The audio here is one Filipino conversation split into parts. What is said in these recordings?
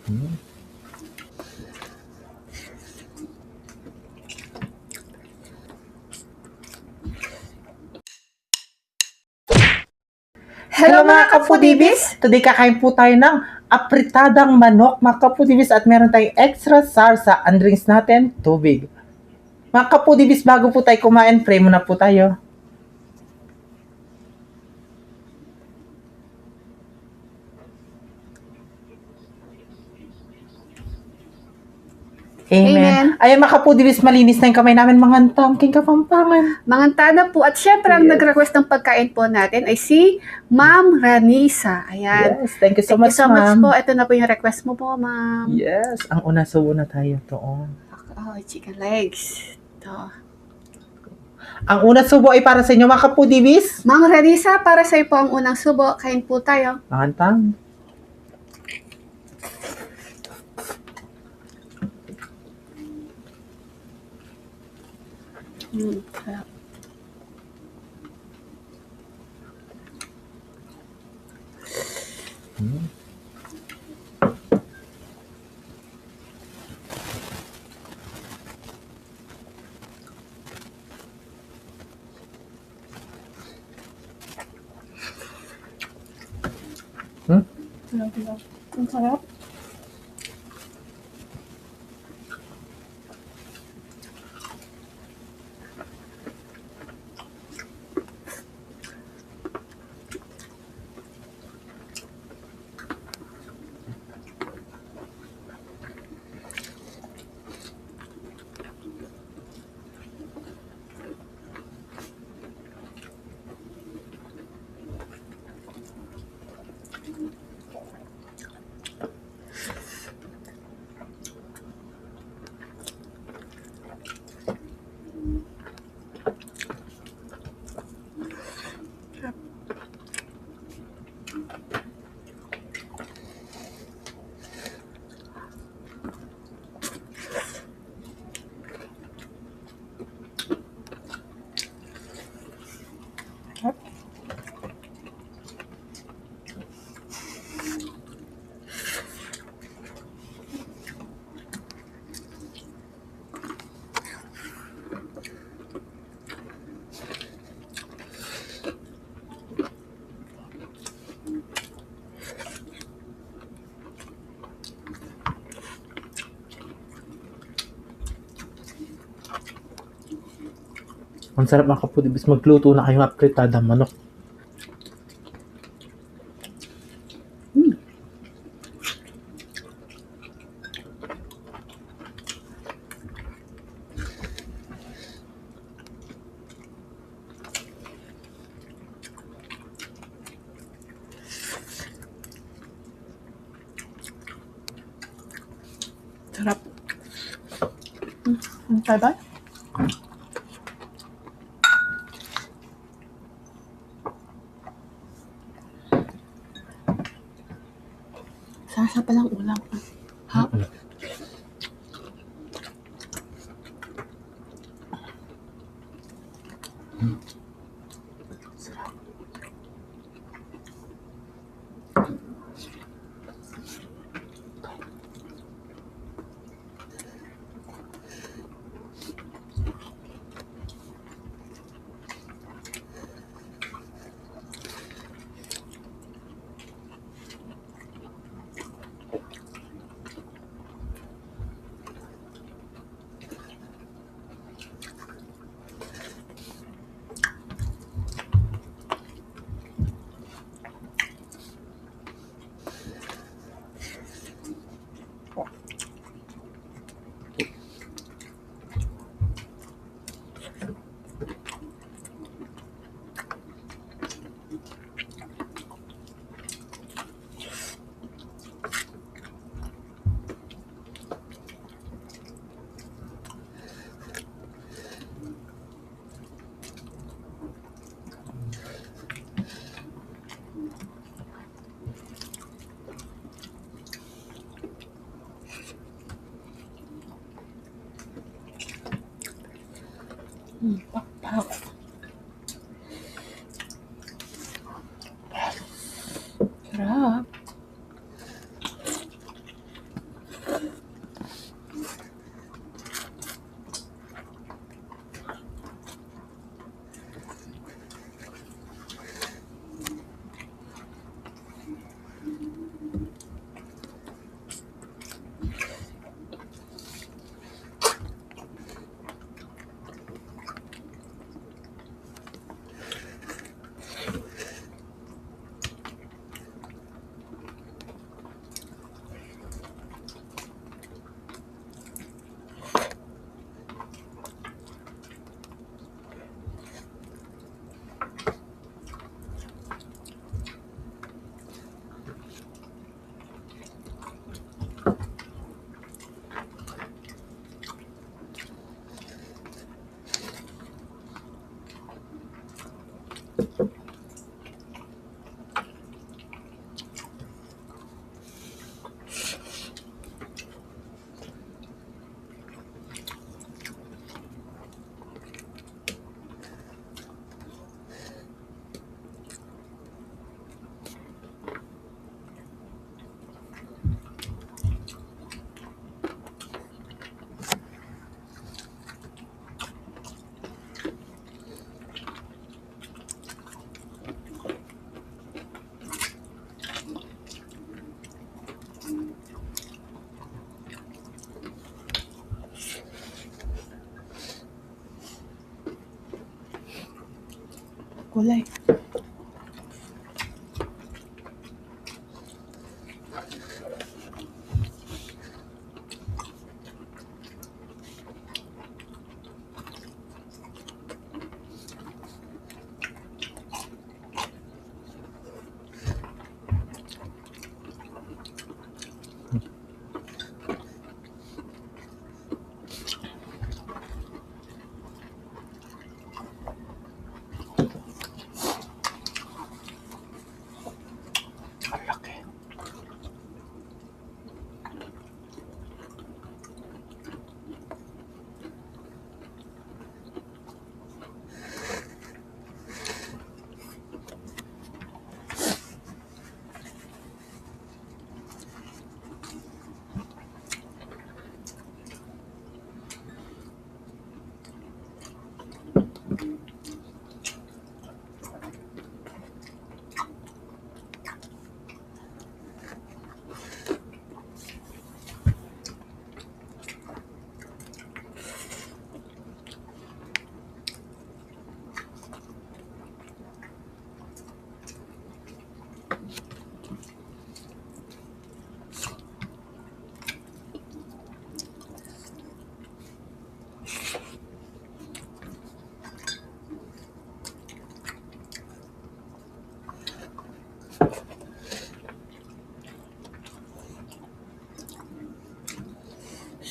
Hmm. Hello mga kapudibis! Today kakain po tayo ng apritadang manok mga kapudibis at meron tayong extra sarsa and drinks natin, tubig. Mga kapudibis, bago po tayo kumain, pray muna po tayo. Amen. Ayan mga kapudibis, malinis na yung kamay namin, mga tangking kapampangan. Mangantada po. At syempre, ang Yes. nag-request ng pagkain po natin ay si Ma'am Ranisa. Ayan. Yes, thank you so Thank much, you so much ma'am. po. Ito na po yung request mo po, Ma'am. Yes, ang una subo na tayo doon. Oh, chicken legs. Ito. Ang una subo ay para sa inyo mga kapudibis. Ma'am Ranisa, para sa iyo po ang unang subo. Kain po tayo. Makantang. Sarap. Ang sarap. Ang sarap mga kapudibis, magluto na kayong apritadang manok. Sarap. Ang ba? Sarap palang ulam. Ha? Pak. Sarap. gulay. Ang laki.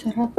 Sarap.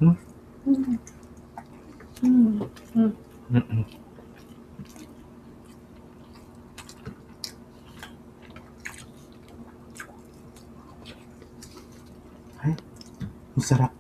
Hmm? Mm-mm. Ay, masarap.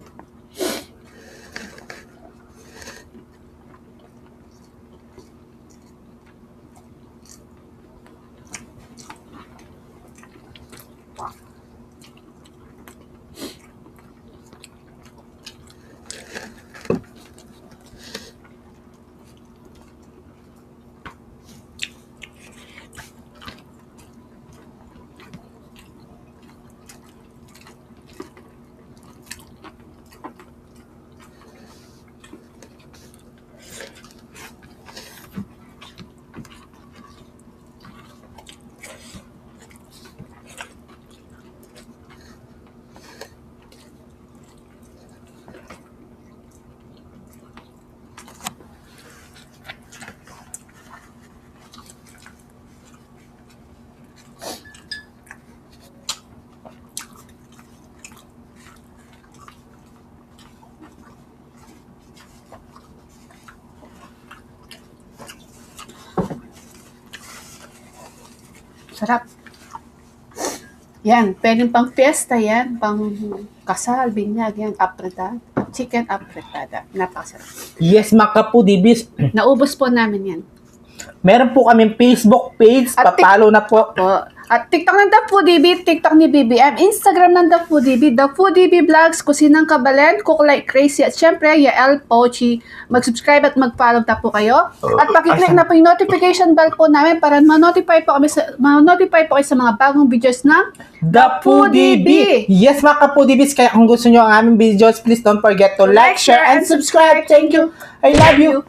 Sarap. Yan, pwedeng pang fiesta yan, pang kasal, binyag, yan, apretada. Chicken apretada. Napakasarap. Yes, mga kapudibis. Naubos po namin yan. Meron po kaming Facebook page. At Papalo na po. Po. At TikTok ng The Foodie, TikTok ni BBM, Instagram ng The Foodie Vlogs, Kusinang Kabalen, Cook Like Crazy, at syempre, Yael Pochi. Mag-subscribe at mag-follow na po kayo. At pakiclick na po yung notification bell po namin para ma-notify po kayo sa mga bagong videos ng The Foodie B. Yes, mga kapudibis. Kaya kung gusto nyo ang aming videos, please don't forget to like, share, and subscribe. Thank you. I love you.